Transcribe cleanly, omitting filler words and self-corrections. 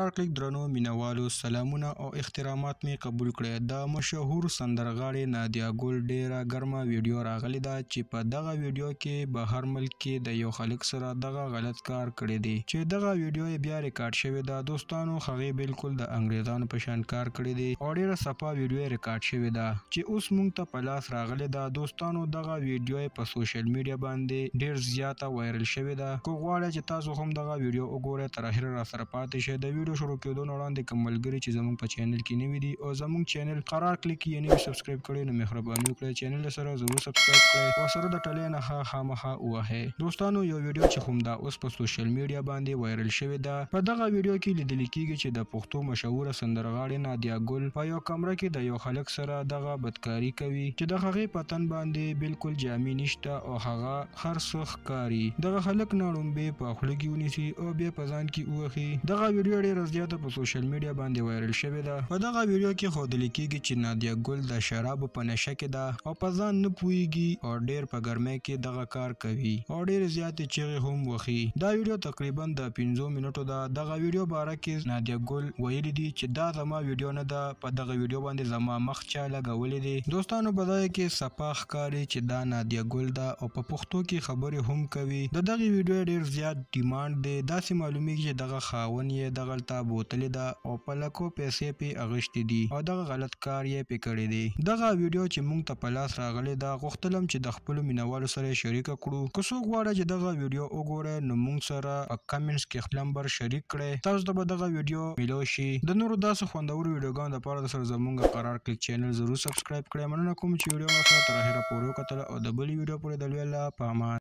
قرار کلیک درنو مینوالو سلامونه او احترامات می قبول کړئ. د مشهور سندرغاړي نادیا ګل ډیره ګرمه ویډیو راغلی ده چې په دغه ویډیو کې بهر ملک کې د یو خلک سره دغه غلط کار کړی دی چې دغه ویډیو بیا ریکارډ شوی ده. دوستانو هغه بالکل د انګریزانو په شان کار کړی دی او ډیره صفا ویډیو ریکارډ شوی ده چې اوس مونږ ته په لاس راغلی ده. دوستانو دغه ویډیو په سوشل میډیا باندې ډیر زیاته وایرل شوی ده. کو غواړئ چې تاسو هم دغه ویډیو وګورئ تر اخره را سره پاتې شئ. د ویډیو شروع کېدو نه وړاندې کوم ملګري چې زموږ په چینل کې نوي دي او زموږ چینل قرار کلیک یې نوي سبسکرایب کړئ نو مهرباني وکړئ چینل سره ضرور سبسکرایب کړئ او سره د ټلۍ نښه خامخا ووهئ. دوستانو یو ویډیو چې هم دا اوس په سوشل میډیا باندې وایرل شوی ده په دغه ویډیو کې لیدل کېږي چې د پښتو مشهوره سندرغاړې نادیا ګل په یو کمره کې د یو خلک سره دغه بدکاري کوي چې د هغې په تن باندې بالکل جامې نشته او هغه هر څه ښکاري. دغه خلک نه لومبې په خوله کې ونیسي او بیا په ځان کې ووهي. دغه ویډیو ډیره زیاته په سوشل میډیا باندې وایرل شوې ده. په دغه ویډیو کې ښودل کېږي چې نادیا ګل د شرابو په نشه کې ده او په ځان نه پوهېږي او ډیر په ګرمۍ کې دغه کار کوي او ډیرې زیاتې چیغې هم وهي. دا ویډیو تقریبا د 15 منټو ده. دغه ویډیو باره کې نادیا ګل ویلي دي چې دا زما ویډیو نه ده، په دغه ویډیو باندې زما مخ چا لګولی دی. دوستانو په ځای کې صفا ښکاري چې دا نادیا ګل ده او په پښتو کې خبرې هم کوي. د دغه ویډیو ډیر زیات ډیمانډ دی. داسې معلومیږي چې دغه خاوند یې دغلته بوتلې ده او په لکو پیسې پې اغشتې دي او دغه غلط کار یې پې کړی دی. دغه ویډیو چې موږ ته په لاس راغلی ده غوښتلم چې د خپلو مینوالو سره یې شریکه کړو. که څوک غواړئ چې دغه ویډیو وګورئ نو موږ سره په کمنټس کې خپل نمبر شریک کړئ. تاسو ته به دغه ویډیو میلو شي. د نورو داسې خوندورو ویډیوګانو دپاره درسره زموږ قرار کلیک چینل ضرور سبسکرایب کړئ. مننه کوم چې ویډیو مو سره تر اخره پورې وکتله او د بلې ویډیو پورې د لوی الله په امان.